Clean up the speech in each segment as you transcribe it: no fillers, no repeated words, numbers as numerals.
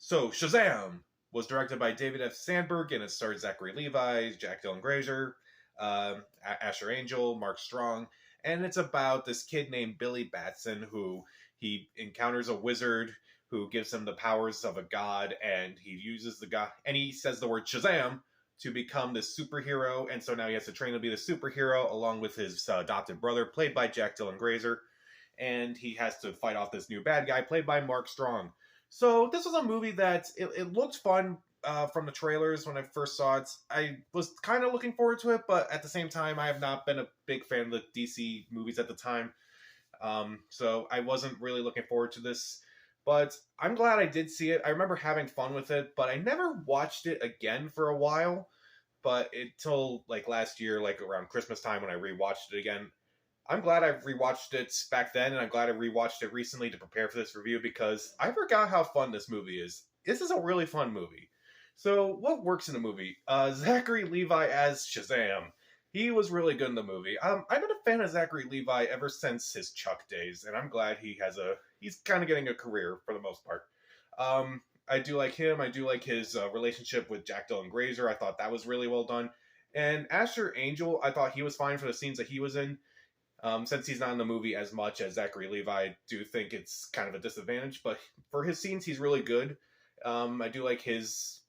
So, Shazam was directed by David F. Sandberg and it stars Zachary Levi, Jack Dylan Grazer, Asher Angel, Mark Strong, and it's about this kid named Billy Batson who he encounters a wizard who gives him the powers of a god, and he uses the god, and he says the word Shazam to become this superhero, and so now he has to train to be the superhero along with his adopted brother, played by Jack Dylan Grazer, and he has to fight off this new bad guy, played by Mark Strong. So this was a movie that it looked fun from the trailers when I first saw it. I was kind of looking forward to it, but at the same time, I have not been a big fan of the DC movies at the time. So I wasn't really looking forward to this. But I'm glad I did see it. I remember having fun with it, but I never watched it again for a while. But until like last year, like around Christmas time when I rewatched it again, I'm glad I rewatched it back then, and I'm glad I rewatched it recently to prepare for this review because I forgot how fun this movie is. This is a really fun movie. So, what works in the movie? Zachary Levi as Shazam. He was really good in the movie. I've been a fan of Zachary Levi ever since his Chuck days, and I'm glad he's kind of getting a career for the most part. I do like him. I do like his relationship with Jack Dylan Grazer. I thought that was really well done. And Asher Angel, I thought he was fine for the scenes that he was in. Since he's not in the movie as much as Zachary Levi, I do think it's kind of a disadvantage. But for his scenes, he's really good. I do like his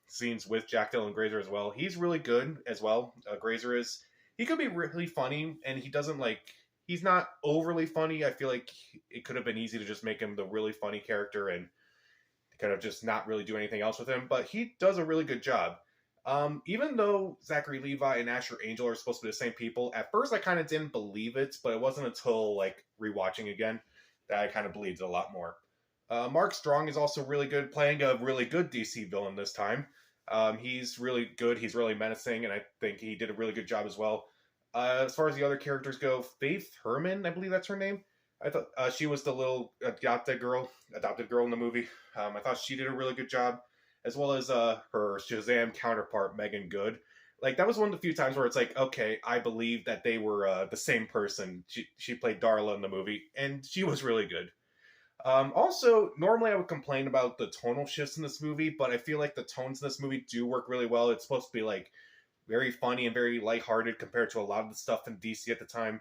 scenes with Jack Dylan Grazer as well. He's really good as well. Grazer is. He could be really funny, and he's not overly funny. I feel like it could have been easy to just make him the really funny character and kind of just not really do anything else with him. But he does a really good job. Even though Zachary Levi and Asher Angel are supposed to be the same people, at first I kind of didn't believe it, but it wasn't until like rewatching again that I kind of believed it a lot more. Mark Strong is also really good, playing a really good DC villain this time. He's really good, he's really menacing, and I think he did a really good job as well. As far as the other characters go, Faith Herman, I believe that's her name. I thought she was the little adopted girl in the movie. I thought she did a really good job, as well as her Shazam counterpart, Megan Good. Like, that was one of the few times where it's like, okay, I believe that they were the same person. She played Darla in the movie, and she was really good. Also, normally I would complain about the tonal shifts in this movie, but I feel like the tones in this movie do work really well. It's supposed to be, like, very funny and very lighthearted compared to a lot of the stuff in DC at the time.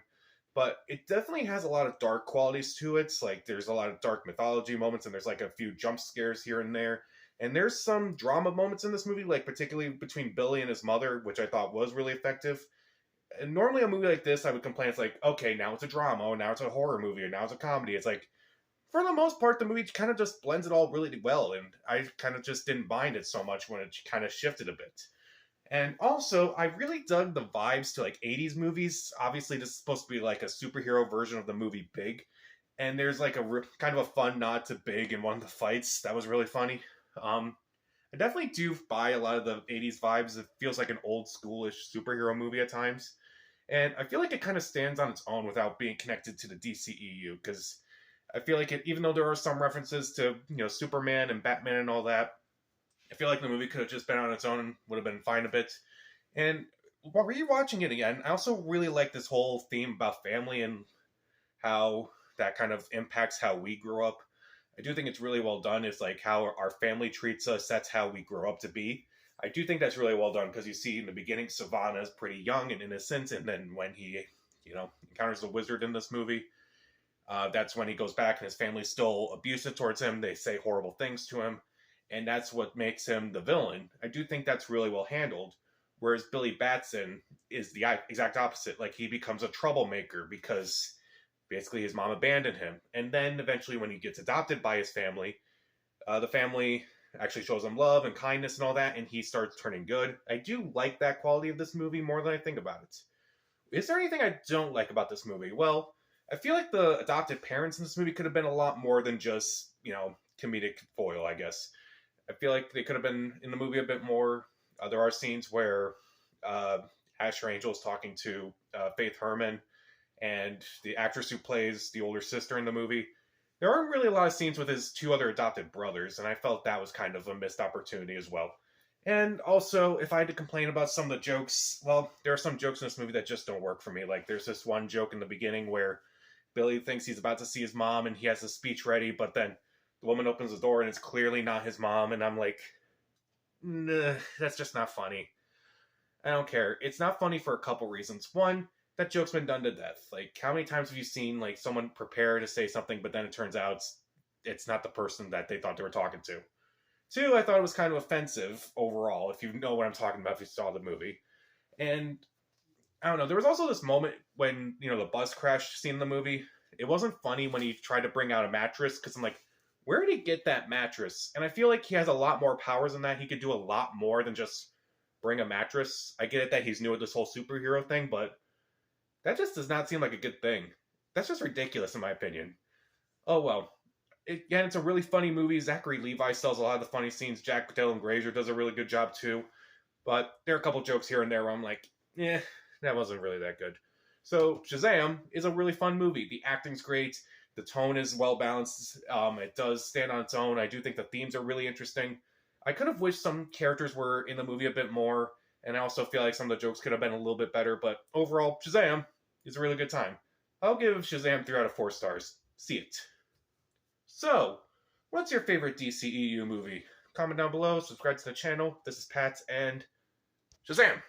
But it definitely has a lot of dark qualities to it. Like, there's a lot of dark mythology moments, and there's, like, a few jump scares here and there. And there's some drama moments in this movie, like particularly between Billy and his mother, which I thought was really effective. And normally a movie like this, I would complain, it's like, okay, now it's a drama, or now it's a horror movie, or now it's a comedy. It's like, for the most part, the movie kind of just blends it all really well, and I kind of just didn't mind it so much when it kind of shifted a bit. And also, I really dug the vibes to like 80s movies. Obviously, this is supposed to be like a superhero version of the movie Big, and there's like a kind of a fun nod to Big in one of the fights. That was really funny. I definitely do buy a lot of the 80s vibes. It feels like an old schoolish superhero movie at times. And I feel like it kind of stands on its own without being connected to the DCEU, because I feel like even though there are some references to, Superman and Batman and all that, I feel like the movie could have just been on its own and would have been fine a bit. And while rewatching it again, I also really like this whole theme about family and how that kind of impacts how we grow up. I do think it's really well done. It's like how our family treats us. That's how we grow up to be. I do think that's really well done because you see in the beginning, Savannah is pretty young and innocent. And then when he, encounters the wizard in this movie, that's when he goes back and his family's still abusive towards him. They say horrible things to him. And that's what makes him the villain. I do think that's really well handled. Whereas Billy Batson is the exact opposite. Like, he becomes a troublemaker because basically his mom abandoned him. And then eventually when he gets adopted by his family, the family actually shows him love and kindness and all that, and he starts turning good. I do like that quality of this movie more than I think about it. Is there anything I don't like about this movie? Well, I feel like the adopted parents in this movie could have been a lot more than just, comedic foil, I guess. I feel like they could have been in the movie a bit more. There are scenes where Asher Angel is talking to Faith Herman, and the actress who plays the older sister in the movie. There aren't really a lot of scenes with his two other adopted brothers, and I felt that was kind of a missed opportunity as well. And also, if I had to complain about some of the jokes, well, there are some jokes in this movie that just don't work for me. Like, there's this one joke in the beginning where Billy thinks he's about to see his mom, and he has a speech ready, but then The woman opens the door and it's clearly not his mom, and I'm like, nah, that's just not funny. I don't care. It's not funny for a couple reasons. One, that joke's been done to death. Like, how many times have you seen like someone prepare to say something, but then it turns out it's not the person that they thought they were talking to? Two, I thought it was kind of offensive overall, if you know what I'm talking about if you saw the movie. And I don't know, there was also this moment when, the bus crash scene in the movie. It wasn't funny when he tried to bring out a mattress, because I'm like, where did he get that mattress? And I feel like he has a lot more powers than that. He could do a lot more than just bring a mattress. I get it that he's new at this whole superhero thing, but that just does not seem like a good thing. That's just ridiculous in my opinion. Oh well. Again, it's a really funny movie. Zachary Levi sells a lot of the funny scenes. Jack Dylan Grazer does a really good job too. But there are a couple jokes here and there where I'm like, that wasn't really that good. So Shazam is a really fun movie. The acting's great. The tone is well balanced. It does stand on its own. I do think the themes are really interesting. I could have wished some characters were in the movie a bit more, and I also feel like some of the jokes could have been a little bit better. But overall, Shazam is a really good time. I'll give Shazam 3 out of 4 stars. See it. So, what's your favorite DCEU movie? Comment down below, subscribe to the channel. This is Pat, and Shazam!